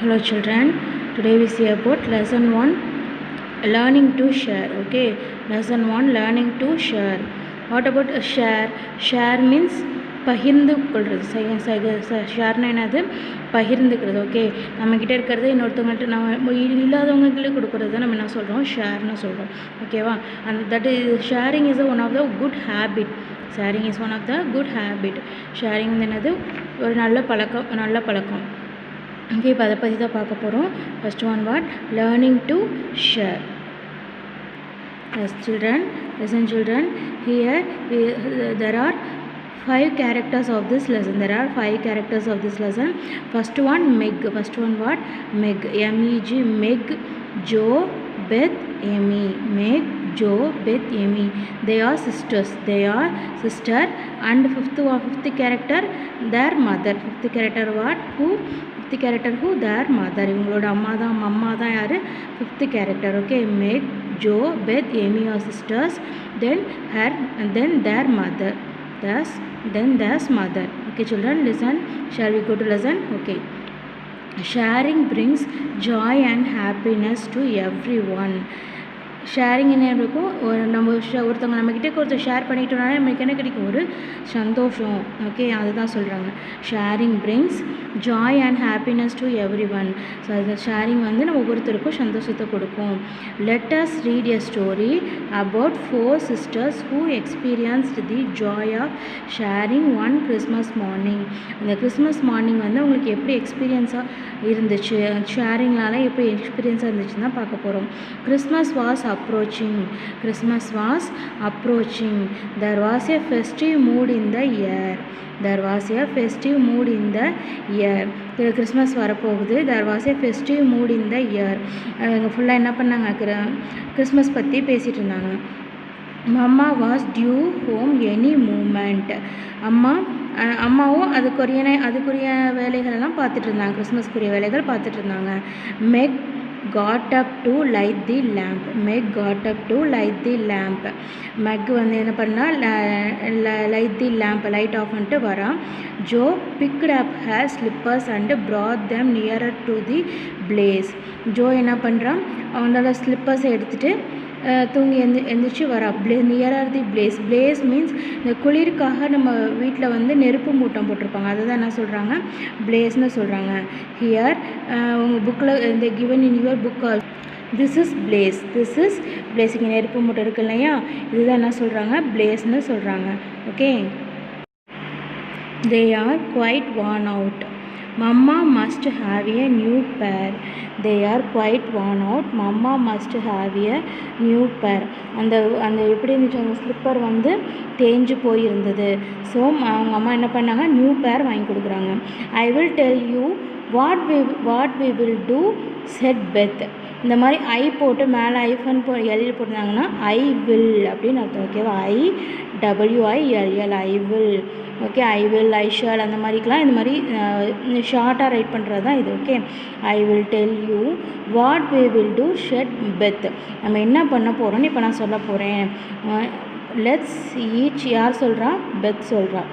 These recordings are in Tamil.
Hello children, today we see about lesson 1 learning to share. Okay, lesson 1 learning to share. What about a share? Share means பகிர்ந்து கொள்வது. ஷேர்னா என்னது? பகிர்ந்துக்கிறது. ஓகே, நம்மக்கிட்ட இருக்கிறது இன்னொருத்தவங்கள்ட்ட நம்ம இல்லாதவங்களுக்கு கொடுக்குறது தான் நம்ம என்ன சொல்கிறோம்? ஷேர்னு சொல்கிறோம். ஓகேவா? அந்த that is sharing is one of the good habit. Sharing is one of the good habit. Sharing என்னது? ஒரு நல்ல பழக்கம். Okay, இப்போ அதை பற்றி தான் பார்க்க போகிறோம். First one what? Learning to share. Yes children, listen children, here there are 5 characters of this lesson. There are 5 characters of this lesson. First one Meg. First one what? Meg. M-E-G. Meg, Joe, Beth, Amy. Meg, Joe, Beth, Amy. They are sisters. And fifth character their mother. Fifth character what? Who? Fifth character who? Their mother. இவங்களோட அம்மா தான் யார்? Fifth character. Okay, Meg, Joe, Beth, Amy are sisters. Then their mother. Then their mother. Okay children, listen. Shall we go to lesson? Okay. Sharing brings joy and happiness to everyone. Sharing என்ன இருக்கும்? நம்ம ஒருத்தவங்க நம்மக்கிட்ட ஒருத்தர் ஷேர் பண்ணிட்டோம்னாலே நம்மளுக்கு என்ன கிடைக்கும்? ஒரு சந்தோஷம். ஓகே, அதுதான் சொல்கிறாங்க. Sharing brings Joy and happiness to every one. So அந்த ஷேரிங் வந்து நம்ம ஒவ்வொருத்தருக்கும் சந்தோஷத்தை கொடுக்கும். Let us read a story about 4 sisters who experienced the joy of sharing one Christmas morning. அந்த கிறிஸ்மஸ் மார்னிங் வந்து உங்களுக்கு எப்படி எக்ஸ்பீரியன்ஸாக இருந்துச்சு, ஷேரிங்னால எப்படி எக்ஸ்பீரியன்ஸாக இருந்துச்சுன்னு தான் பார்க்க போகிறோம். Christmas was approaching. There was a festive mood in the air. Christmas வரப்போகுது. There was a festive mood in the air. அவங்க ஃபுல்லாக என்ன பண்ணாங்க? கிறிஸ்மஸ் பற்றி பேசிகிட்டு இருந்தாங்க. Mama was due home any moment. அம்மாவும் அதுக்குரிய வேலைகளெல்லாம் பார்த்துட்டு இருந்தாங்க. கிறிஸ்மஸ்க்குரிய வேலைகள் பார்த்துட்டு இருந்தாங்க. Meg got up to light the lamp. Meg வந்து என்ன பண்ணால் லைட் ஆஃப் பண்ணிட்டு வரா. Joe picked up her slippers and brought them nearer to the blaze. Joe என்ன பண்ணுறான்? அவனோட ஸ்லிப்பர்ஸை எடுத்துகிட்டு தூங்கி எந்திரிச்சு வரா. நியரர் தி பிளேஸ் மீன்ஸ் இந்த குளிருக்காக நம்ம வீட்டில் வந்து நெருப்பு மூட்டம் போட்டிருப்பாங்க, அதுதான் என்ன சொல்கிறாங்க? பிளேஸ்னு சொல்கிறாங்க. ஹியர் உங்கள் புக்கில் இந்த given in your book this is place. இங்கே நெருப்பு மூட்டம் இருக்கு இல்லையா, இதுதான் என்ன சொல்கிறாங்க? பிளேஸ்னு சொல்கிறாங்க. Okay, they are quite worn out. Mama must have a new pair. They are quite worn out. Mama must have a new pair. அந்த எப்படி இருந்துச்சு? அந்த ஸ்லிப்பர் வந்து தேஞ்சு போயிருந்தது. ஸோ அவங்க அம்மா என்ன பண்ணாங்க? நியூ பேர் வாங்கி கொடுக்குறாங்க. I will tell you what we will do, said Beth. இந்த மாதிரி ஐ போட்டு மேலே ஐஃபன் எழுதி போட்டிருந்தாங்கன்னா ஐ வில் அப்படின்னு அர்த்தம். ஓகேவா? IWILL, I will. Okay, I will, I shall, அந்த மாதிரிக்கெலாம் இந்த மாதிரி ஷார்ட்டாக ரைட் பண்ணுறது தான் இது. Okay, I will tell you what we will do, said Beth. நம்ம என்ன பண்ண போகிறோன்னு இப்போ நான் சொல்ல போகிறேன். லெட்ஸ் ஈச், யார் சொல்கிறா? பெத் சொல்கிறா.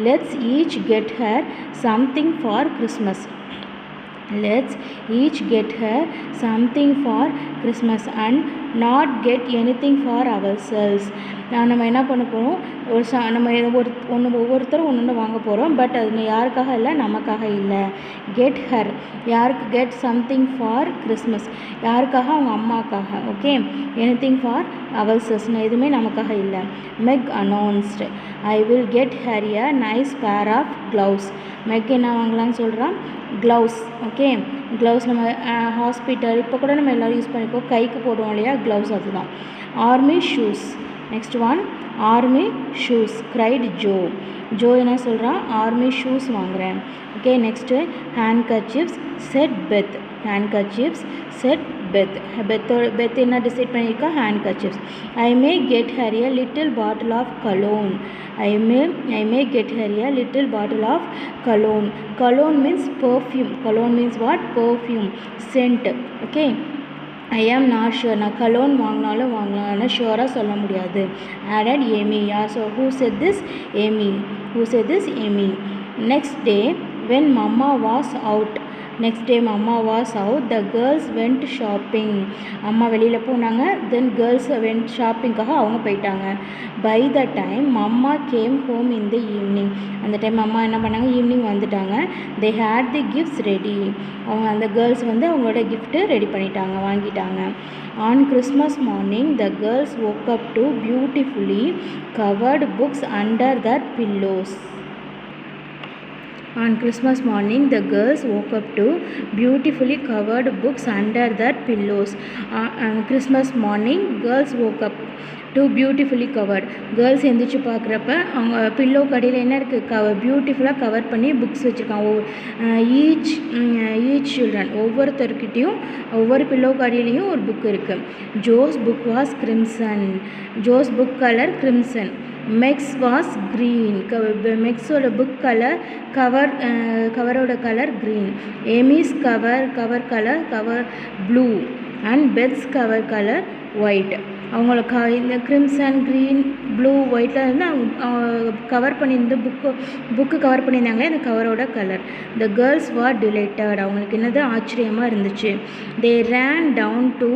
Let's each get her something for Christmas. Let's each get her something for Christmas and not get anything for ourselves. நம்ம என்ன பண்ண போகிறோம்? நம்ம ஒவ்வொருத்தரும் ஒன்று வாங்க போகிறோம். பட் அது யாருக்காக இல்லை? நமக்காக இல்லை. கெட் ஹர், யாருக்கு? கெட் சம்திங் ஃபார் கிறிஸ்மஸ், யாருக்காக? அவங்க அம்மாக்காக. ஓகே, எனிதிங் ஃபார் அவர்செல்ஸ், எதுவுமே நமக்காக இல்லை. Meg announced I will get her a nice pair of gloves. Meg என்ன வாங்கலான்னு சொல்கிறான்? க்ளவுஸ். ஓகே, க்ளவுஸ் நம்ம ஹாஸ்பிட்டல் இப்போ கூட நம்ம எல்லோரும் யூஸ் பண்ணிப்போம், கைக்கு போடுவோம் இல்லையா? க்ளவுஸ் அதுதான். Army shoes. Next one army shoes, cried Jo என்ன சொல்கிறான்? ஆர்மி ஷூஸ் வாங்குகிறேன். Okay, next handkerchiefs, said Beth. Beth என்ன டிசைட் பண்ணியிருக்கா? Handkerchiefs. I may get her a little bottle of cologne. I may get her a little bottle of cologne. Cologne means perfume. Cologne means what? Perfume, scent. Okay, I am not sure. நான் கலோன் வாங்கினாலும் வாங்கலாம், ஷுவராக சொல்ல முடியாது. Added Amy. So who said this? Amy. Next day when Mama was out, next day அம்மா was out. The girls went shopping. அம்மா வெளியில் போனாங்க. தென் கேர்ள்ஸ் வெண்ட் ஷாப்பிங்காக அவங்க போயிட்டாங்க. பை த டைம் அம்மா came home in the evening. அந்த டைம் அம்மா என்ன பண்ணாங்க, ஈவினிங் வந்துட்டாங்க. They had the gifts ready. அவங்க அந்த கேர்ள்ஸ் வந்து அவங்களோட கிஃப்ட்டு ரெடி பண்ணிட்டாங்க, வாங்கிட்டாங்க. On Christmas morning, the girls woke up to beautifully covered books under their pillows. On Christmas morning, the girls woke up to beautifully covered books under their pillows. On Christmas morning, girls woke up to beautifully covered. Girls எந்திரிச்சு பார்க்குறப்ப அவங்க பில்லோ கடியில் என்ன இருக்குது, பியூட்டிஃபுல்லாக கவர் பண்ணி புக்ஸ் வச்சுருக்காங்க. ஈச் சில்ட்ரன் ஒவ்வொருத்தர்கிட்டையும் ஒவ்வொரு பில்லோ கடியிலையும் ஒரு புக் இருக்குது. Jo's book was crimson. Jo's book colour crimson. Meg's was green. மெக்ஸோட புக் கலர் கவரோட colour green. Amy's cover colour blue and Beth's cover colour white. அவங்கள இந்த கிரிம்சன், க்ரீன், ப்ளூ, ஒயிட்டில் இருந்து அவங்க கவர் பண்ணியிருந்து புக்கு கவர் பண்ணியிருந்தாங்களே அந்த கவரோட colour. The girls were delighted. அவங்களுக்கு என்னது ஆச்சரியமாக இருந்துச்சு. They ran down to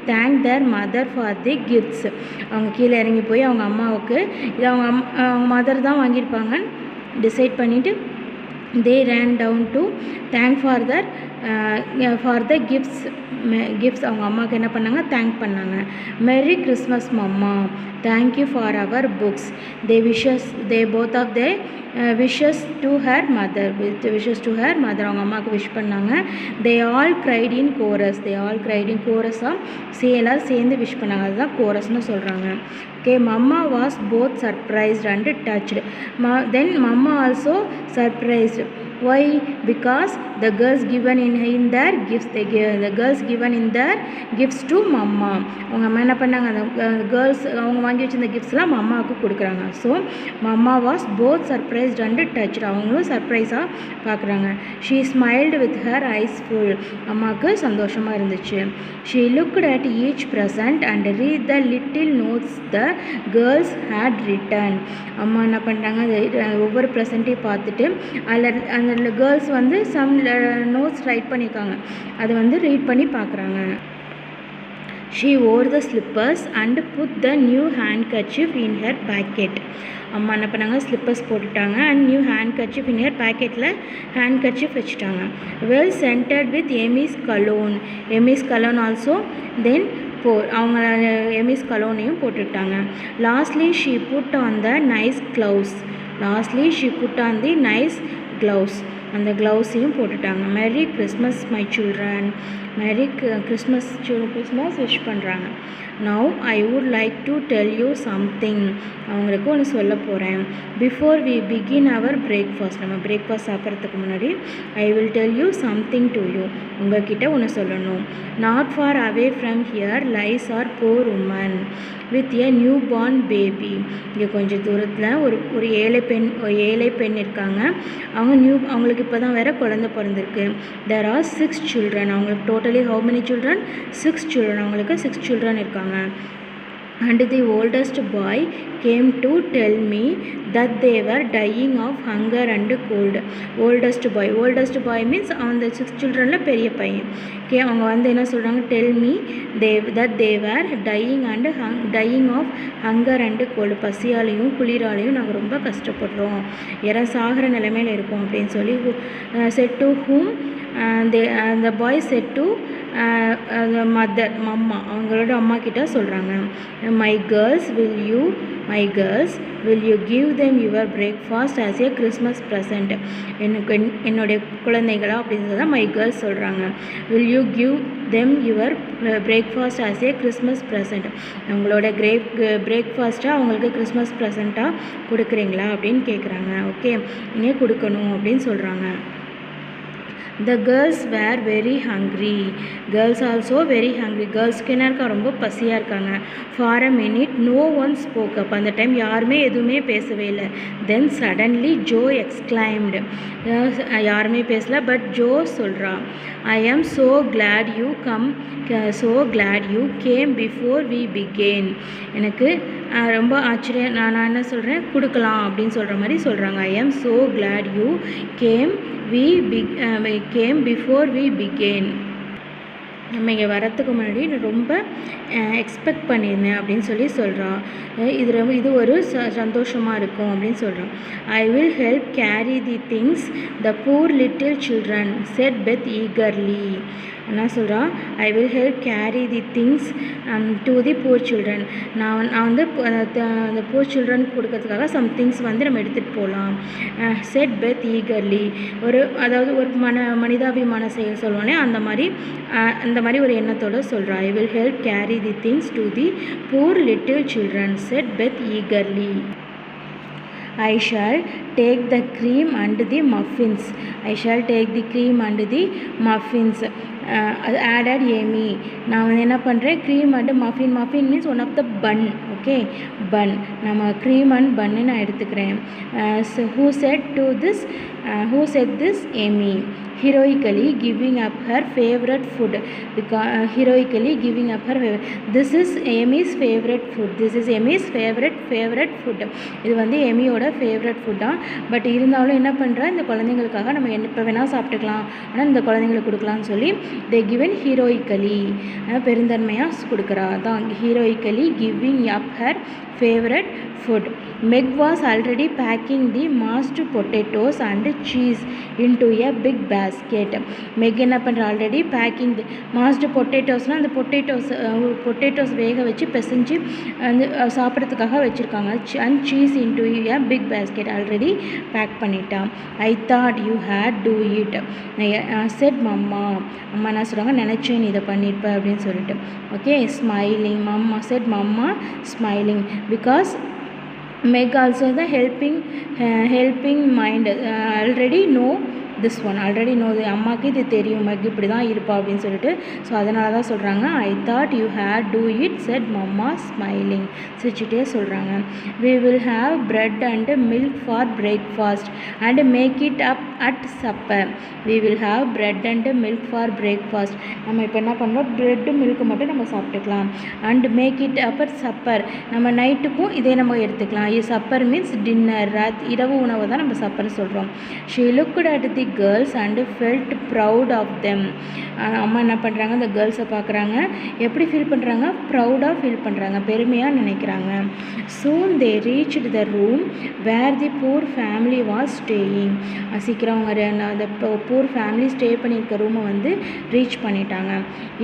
thank their mother for the gifts. அவங்க கீழே இறங்கி போய் அவங்க அம்மாவுக்கு இது அவங்க மதர் தான் வாங்கியிருப்பாங்கன்னு டிசைட் பண்ணிவிட்டு they ran down to thank for the gifts அவங்க அம்மாவுக்கு என்ன பண்ணாங்க, தேங்க் பண்ணாங்க. Merry Christmas mamma, thank you for our books. they both of they wishes to her mother. அவங்க அம்மாவுக்கு விஷ் பண்ணாங்க. they all cried in chorus. எல்லோரும் சேர்ந்து விஷ் பண்ணாங்க. அதுதான் கோரஸ்னு சொல்கிறாங்க. Okay, Mama was both surprised and touched. Then Mama also surprised. Why? Because the girls given in their gifts. The girls given in their gifts to Mama. அவங்க அம்மா என்ன பண்ணாங்க, அந்த கேர்ள்ஸ் அவங்க வாங்கி வச்சிருந்த கிஃப்ட்ஸ்லாம் அம்மாவுக்கு கொடுக்குறாங்க. So Mama was both surprised and touched. அவங்களும் சர்ப்ரைஸாக பார்க்குறாங்க. She smiled with her eyes full. அம்மாவுக்கு சந்தோஷமாக இருந்துச்சு. She looked at each present and read the little notes the girls had written. அம்மா என்ன பண்ணுறாங்க, ஒவ்வொரு ப்ரெசண்ட்டையும் பார்த்துட்டு அந்த கேர்ள்ஸ் வந்து சம் நோட்ஸ் ரைட் பண்ணியிருக்காங்க, அதை வந்து ரீட் பண்ணி பார்க்குறாங்க. She wore the slippers and put the new handkerchief in her pocket. அம்மா என்ன பண்ணாங்க, ஸ்லிப்பர்ஸ் போட்டுட்டாங்க and new handkerchief in her பாக்கெட்டில் handkerchief வச்சுட்டாங்க. Well scented with Amy's cologne also. Then அவங்க எமிஸ் கலோனையும் போட்டுக்கிட்டாங்க. Lastly she put on the nice gloves. அந்த க்ளவுஸையும் போட்டுட்டாங்க. Merry Christmas my children. Merry Christmas wish பண்ணுறாங்க. Now I would like to tell you something. அவங்களுக்கு ஒன்று சொல்ல போகிறேன். Before we begin our breakfast. நம்ம பிரேக்ஃபாஸ்ட் சாப்பிட்றதுக்கு முன்னாடி I will tell you something to you. உங்கள்கிட்ட ஒன்று சொல்லணும். Not far away from here lies are poor woman with a newborn baby. இங்கே கொஞ்சம் தூரத்தில் ஒரு ஏழை பெண் இருக்காங்க. அவங்களுக்கு இப்போ தான் வேறு குழந்தை பிறந்திருக்கு. there are 6 children. அவங்களுக்கு totally how many children? 6 children. அவங்களுக்கு 6 children இருக்காங்க. And the oldest boy came to tell me that they were dying of hunger and cold. oldest boy means அந்த 6 childrenல பெரிய பையன். ஓகே, அவங்க வந்து என்ன சொல்கிறாங்க, tell me that they were dying of hunger and cold. பசியாலையும் குளிராலையும் நாங்கள் ரொம்ப கஷ்டப்படுறோம், சாகிற நிலைமையில் இருக்கோம் அப்படின்னு சொல்லி said to whom? the boy said to mother, mamma, அவங்களோட அம்மா கிட்ட சொல்கிறாங்க. my girls will you give them your breakfast as a Christmas present. என்னுடைய குழந்தைகளா அப்படின்னு சொல்லி my girls சொல்கிறாங்க. will you give them your breakfast as a Christmas present. அவங்களோட பிரேக்ஃபாஸ்ட்டாக அவங்களுக்கு கிறிஸ்மஸ் ப்ரெசண்ட்டாக கொடுக்குறீங்களா அப்படின்னு கேட்குறாங்க. ஓகே, இங்கே கொடுக்கணும் அப்படின்னு சொல்கிறாங்க. The girls were very hungry. Girls also very hungry. Girlsக்கு என்ன இருக்கா, ரொம்ப பசியாக இருக்காங்க. For a minute no one spoke up. அந்த டைம் யாருமே எதுவுமே பேசவே இல்லை. Then suddenly Joe exclaimed. யாருமே பேசல, பட் ஜோ சொல்கிறா, I am so glad you came before we began. எனக்கு ரொம்ப ஆச்சரியம், நான் என்ன சொல்கிறேன், கொடுக்கலாம் அப்படின்னு சொல்கிற மாதிரி சொல்கிறாங்க. I am so glad you came we came before we began. நம்ம இங்கே வரத்துக்கு முன்னாடி நான் ரொம்ப எக்ஸ்பெக்ட் பண்ணியிருந்தேன் அப்படின்னு சொல்லி சொல்கிறான். இது ஒரு சந்தோஷமாக இருக்கும் அப்படின்னு சொல்கிறான். I will help carry the things the poor little children set Beth eagerly. என்ன சொல்கிறான்? I will help carry the things to the poor children. நான் வந்து அந்த பூர் சில்ட்ரனுக்கு கொடுக்கறதுக்காக சம் திங்ஸ் வந்து நம்ம எடுத்துகிட்டு போகலாம். செட் பெத் ஈகர்லி, அதாவது ஒரு மனிதாபிமான செயல் சொல்லுவானே அந்த மாதிரி ஒரு எண்ணத்தோடு சொல்கிறான். I will help carry the things to the poor little children set Beth eagerly. I shall take the cream and the muffins. I shall take the cream and the muffins. Added Amy. நான் வந்து என்ன பண்ணுறேன்? cream and muffin. Muffin means one of the bun. Okay, bun. நம்ம cream and bun நான் எடுத்துக்கிறேன். So who said this? Amy. Heroically giving up her favorite food. Heroically giving up her favorite. This is Amy's favorite food. This is Amy's favorite food. இது வந்து எமியோட ஃபேவரட் ஃபுட் தான். பட் இருந்தாலும் என்ன பண்ணுறா, இந்த குழந்தைங்களுக்காக நம்ம எப்போ வேணால் சாப்பிட்டுக்கலாம், ஆனால் இந்த குழந்தைங்களுக்கு கொடுக்கலான்னு சொல்லி they given heroically, பெருந்தன்மையாக கொடுக்குறா. தான் heroically giving up her favorite food. Meg was already packing the mashed potatoes and cheese into a big basket. Meg என்ன பண்ணுற? ஆல்ரெடி பேக்கிங் தி mashed potatoesனால் அந்த பொட்டேட்டோஸ் வேக வச்சு பிசைஞ்சு அந்த சாப்பிட்றதுக்காக வச்சுருக்காங்க. And cheese into a big basket already pack பண்ணிட்டான். I thought you had to it said mamma. அம்மா என்ன சொல்கிறாங்க? நினச்சேன் இதை பண்ணியிருப்ப அப்படின்னு சொல்லிட்டு. Okay, smiling. Mamma said mamma smiling because Meg also the helping mind. Already know this one. Already know அம்மாவுக்கு இது தெரியும், மெக் இப்படி தான் இருப்பா அப்படின்னு சொல்லிட்டு. ஸோ அதனால தான் சொல்கிறாங்க I thought you had to it said mamma smiling. சிரிச்சுட்டே சொல்கிறாங்க. we will have bread and milk for breakfast and make it up at supper. we will have bread and milk for breakfast. நம்ம இப்போ என்ன பண்ணுறோம்? ப்ரெட்டு மில்க்கு மட்டும் நம்ம சாப்பிட்டுக்கலாம். And make it up at supper, நம்ம நைட்டுக்கும் இதே நம்ம எடுத்துக்கலாம். சப்பர் மீன்ஸ் டின்னர், இரவு உணவை தான் நம்ம சப்பர் சொல்கிறோம். she looked at the girls and felt proud of them. அம்மா என்ன பண்ணுறாங்க? அந்த கேர்ள்ஸை பார்க்குறாங்க. எப்படி ஃபீல் பண்ணுறாங்க? ப்ரௌடாக ஃபீல் பண்ணுறாங்க, பெருமையாக நினைக்கிறாங்க. soon they reached the room where the poor family was staying. சீக்கிரம் அவங்க அந்த poor family ஸ்டே பண்ணியிருக்க ரூமை வந்து ரீச் பண்ணிட்டாங்க.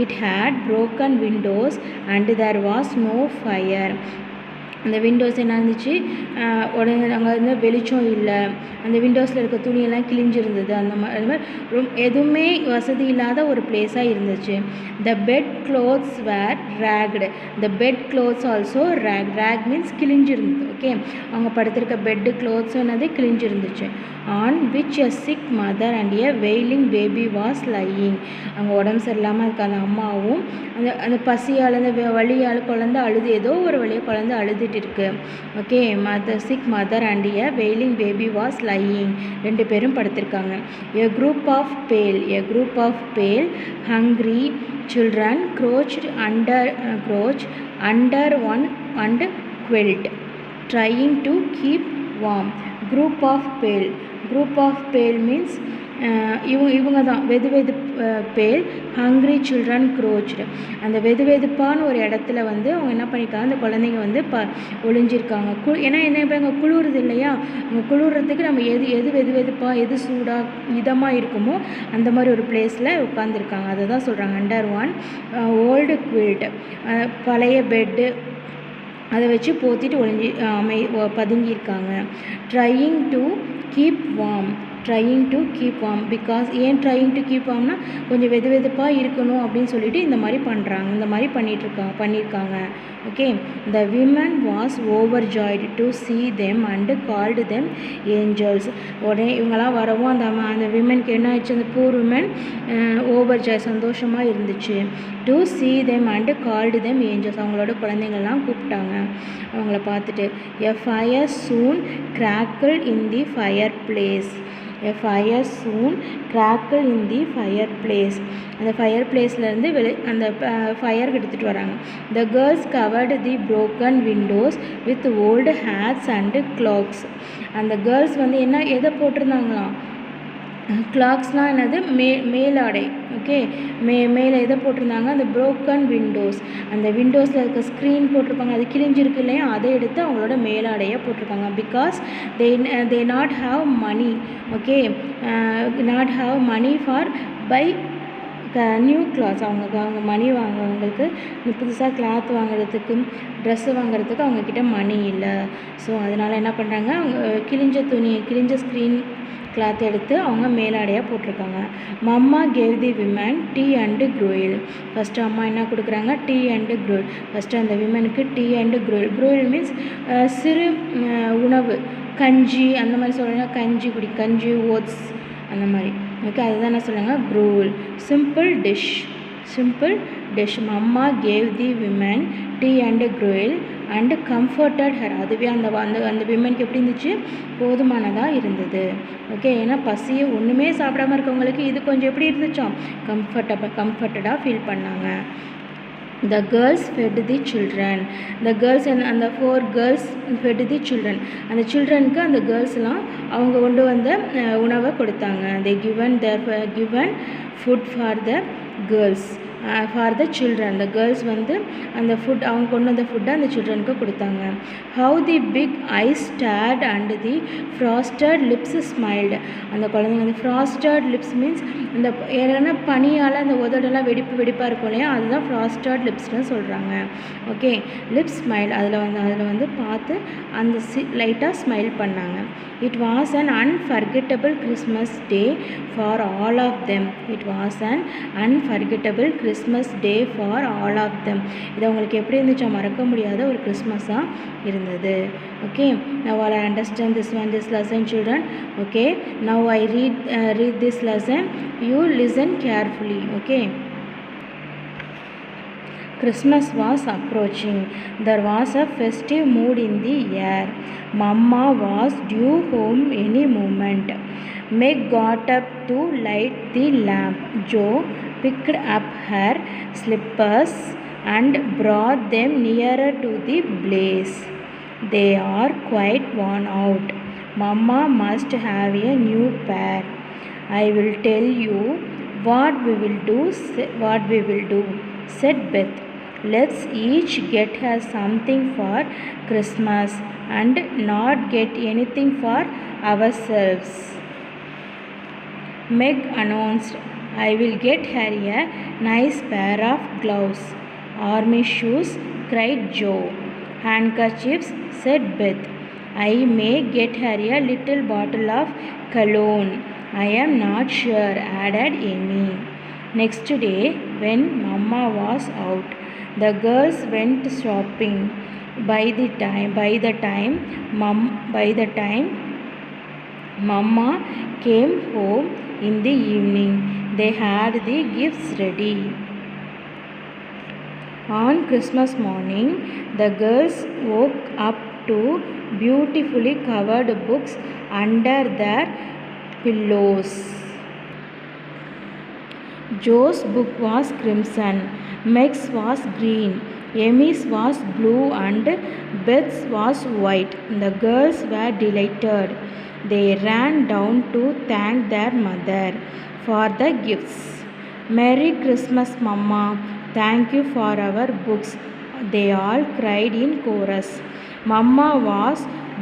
it had broken windows and there was no fire. அந்த விண்டோஸ் என்ன இருந்துச்சு? உடனே அங்கே வந்து வெளிச்சம் இல்லை, அந்த விண்டோஸில் இருக்க துணியெல்லாம் கிழிஞ்சிருந்தது. அது மாதிரி எதுவுமே வசதி இல்லாத ஒரு பிளேஸாக இருந்துச்சு. The bed clothes were ragged. The bed clothes also rag means கிழிஞ்சிருந்தது. ஓகே, அவங்க படுத்திருக்க பெட்டு க்ளோத்ஸும் என்னது கிழிஞ்சிருந்துச்சு. On which a sick mother and a wailing baby was lying. அவங்க உடம்பு சரியில்லாமல் இருக்க அந்த அம்மாவும் அந்த பசியால் அந்த வலியால் குழந்தை அழுது, ஏதோ ஒரு வழியாக குழந்தை அழுதுட்டு இருக்கு. Okay, sick mother and a wailing baby was lying. ரெண்டு பேரும் படுத்திருக்காங்க. A group of pale hungry children crouched under one and quilt trying to keep warm. group of pale means இவங்க தான் வெது பேல் ஹங்க்ரி சில்ட்ரன் க்ரோச்டு. அந்த வெதுப்பான ஒரு இடத்துல வந்து அவங்க என்ன பண்ணியிருக்காங்க? அந்த குழந்தைங்க வந்து ஒளிஞ்சிருக்காங்க. ஏன்னா என்ன இப்போ அங்கே குளிருது இல்லையா? அங்கே குளிர்றதுக்கு நம்ம எது வெதுப்பாக எது சூடாக இதமாக இருக்குமோ அந்த மாதிரி ஒரு பிளேஸில் உட்காந்துருக்காங்க. அதை தான் சொல்கிறாங்க அண்டர் ஒன் ஓல்டு குவில்ட். பழைய பெட்டு அதை வச்சு போத்திட்டு பதுங்கியிருக்காங்க. Trying to keep warm because ஏன் ட்ரையிங் டு கீப் வார்ம்னா கொஞ்சம் வெதுப்பாக இருக்கணும் அப்படின்னு சொல்லிட்டு இந்த மாதிரி பண்ணுறாங்க, இந்த மாதிரி பண்ணியிருக்காங்க. Okay, the women was overjoyed to see them and called them angels. உடனே இவங்கெல்லாம் வரவும் அந்த விமனுக்கு என்ன ஆயிடுச்சு? அந்த poor women ஓவர்ஜாய் சந்தோஷமாக இருந்துச்சு. To see them and called them angels. அவங்களோட குழந்தைங்கள்லாம் கூப்பிட்டாங்க அவங்கள பார்த்துட்டு. a fire soon crackled in the fireplace. அந்த ஃபயர் பிளேஸ்லேருந்து அந்த ஃபயருக்கு எடுத்துகிட்டு வராங்க. The girls covered the broken windows with old hats and cloaks. அந்த கேர்ள்ஸ் வந்து எதை போட்டிருந்தாங்களாம்? கிளாக்ஸ்லாம் என்னது மேலாடை. ஓகே, மேலே எதை போட்டிருந்தாங்க, அந்த ப்ரோக்கன் விண்டோஸ், அந்த விண்டோஸில் இருக்க ஸ்க்ரீன் போட்டிருப்பாங்க, அது கிழிஞ்சிருக்கு இல்லையா, அதை எடுத்து அவங்களோட மேலாடையாக போட்டிருக்காங்க. Because they not have money. Okay, not have money for buy new clothes. அவங்க மணி அவங்களுக்கு புதுசாக கிளாத் வாங்குறதுக்கு, ட்ரெஸ்ஸு வாங்குறதுக்கு அவங்கக்கிட்ட மணி இல்லை. ஸோ அதனால் என்ன பண்ணுறாங்க, அவங்க கிழிஞ்ச ஸ்க்ரீன் கிளாத் எடுத்து அவங்க மேலாடையாக போட்டிருக்காங்க. Mamma gave the women tea and gruel. First அம்மா என்ன கொடுக்குறாங்க, டீ அண்டு குரோயில். ஃபஸ்ட்டு அந்த விமனுக்கு tea and gruel. Gruel means சிறு உணவு, கஞ்சி அந்த மாதிரி சொல்கிறாங்க. கஞ்சி ஓட்ஸ் அந்த மாதிரி. ஓகே, அதுதான் என்ன சொல்கிறாங்க, gruel. Simple dish. Mamma gave the women tea and gruel and comforted her. அதுவே அந்த விமனுக்கு எப்படி இருந்துச்சு, போதுமானதாக இருந்தது. ஓகே, ஏன்னா பசியை ஒன்றுமே சாப்பிடாமல் இருக்கவங்களுக்கு இது கொஞ்சம் எப்படி இருந்துச்சோம், கம்ஃபர்டடாக ஃபீல் பண்ணாங்க. The girls fed the children. The girls and the 4 girls fed the children. அந்த சில்ட்ரனுக்கு அந்த கேர்ள்ஸ்லாம் அவங்க கொண்டு வந்த உணவை கொடுத்தாங்க. They given food for the girls, for the children. The girls வந்து அந்த ஃபுட், அவங்க கொண்டு வந்த ஃபுட்டை அந்த சில்ட்ரனுக்கு கொடுத்தாங்க. How the big eyes stared and the frosted lips smiled. அந்த குழந்தைங்க அந்த frosted lips மீன்ஸ் இந்த ஏன்னா பனியால் அந்த உதடெல்லாம் வெடிப்பாக இருக்கும் இல்லையா, அதுதான் frosted lipsனு சொல்கிறாங்க. ஓகே, லிப்ஸ் ஸ்மைல், அதில் வந்து பார்த்து அந்த லைட்டாக ஸ்மைல் பண்ணாங்க. It was an unforgettable Christmas day for all of them. It was an unforgettable Christmas day for all of them. இது அவங்களுக்கு எப்படி இருந்துச்சா, மறக்க முடியாத ஒரு கிறிஸ்மஸாக இருந்தது. Okay, now I understand this lesson children. Okay, now I read this lesson. You listen carefully. Okay. Christmas was approaching. There was a festive mood in the air. Mamma was due home any moment. Meg got up to light the lamp. Joe picked up her slippers and brought them nearer to the blaze. They are quite worn out. Mamma must have a new pair. I will tell you what we will do, said Beth. Let's each get her something for Christmas and not get anything for ourselves. Meg announced. I will get her a nice pair of gloves. Army shoes, cried Joe. Handkerchiefs, said Beth. I may get her a little bottle of cologne. I am not sure, added Amy. Next day, when Mamma was out, the girls went shopping. By the time Mamma came home in the evening, they had the gifts ready. On Christmas morning, the girls woke up to beautifully covered books under their pillows. Joe's book was crimson, Meg's was green, Amy's was blue and Beth's was white. The girls were delighted. They ran down to thank their mother for the gifts. Merry Christmas, Mama. Thank you for our books, they all cried in chorus. Mamma was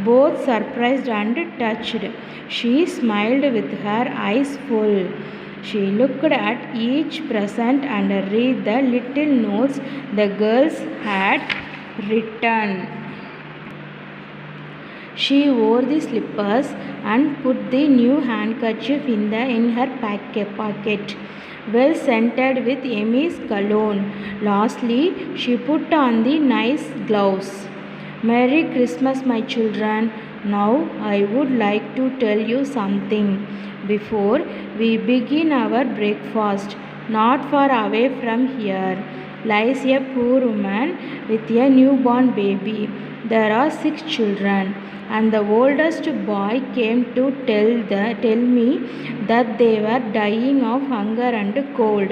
both surprised and touched. She smiled with her eyes full. She looked at each present and read the little notes the girls had written. She wore the slippers and put the new handkerchief in her pocket, well scented with Amy's cologne. Lastly, she put on the nice gloves. Merry Christmas, my children. Now I would like to tell you something. Before we begin our breakfast, not far away from here, lies a poor woman with a newborn baby. There are 6 children, and the oldest boy came to tell me that they were dying of hunger and cold.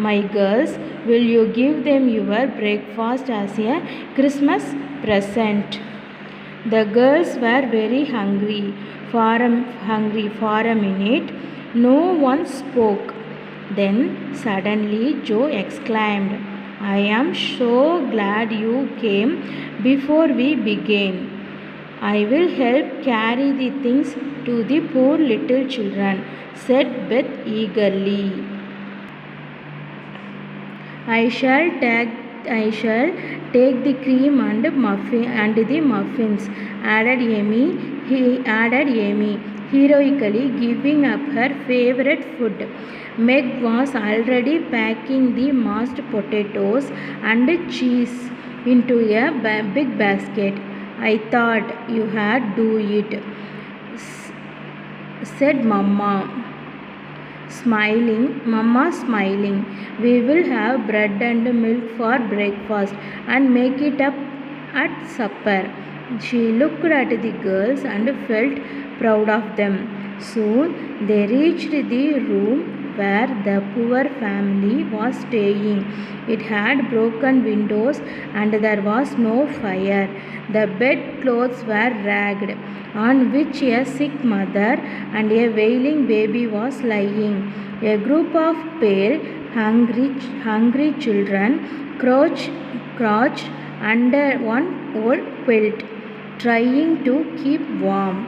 My girls, will you give them your breakfast as a Christmas present? The girls were very hungry. For a minute, No one spoke. Then suddenly Joe exclaimed, I am so glad you came before we began. I will help carry the things to the poor little children, said Beth eagerly. I shall take the cream and the muffins, added Amy, heroically giving up her favorite food. Meg was already packing the mashed potatoes and cheese into a big basket. I thought you had do it, said Mamma smiling. We will have bread and milk for breakfast and make it up at supper. She looked at the girls and felt proud of them. Soon they reached the room where the poor family was staying. It had broken windows and there was no fire. The bedclothes were ragged, on which a sick mother and a wailing baby was lying. A group of pale, hungry children crouched under one old quilt, trying to keep warm.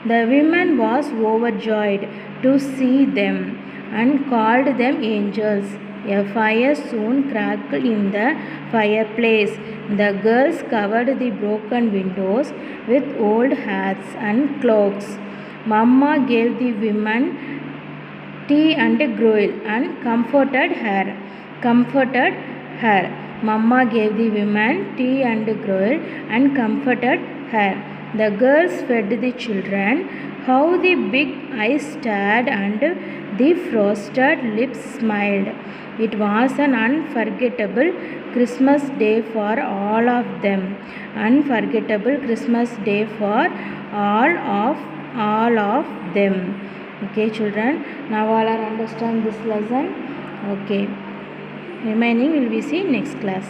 The woman was overjoyed to see them and called them angels. A fire soon crackled in the fireplace. The girls covered the broken windows with old hats and cloaks. Mamma gave the woman tea and gruel and comforted her. Mamma gave the woman tea and gruel and comforted her. The girls fed the children. How the big eyes stared and the frosted lips smiled. It was an unforgettable Christmas day for all of them. Unforgettable Christmas day for all of them. Okay, children. Now all are understand this lesson. Okay. Remaining will be see next class.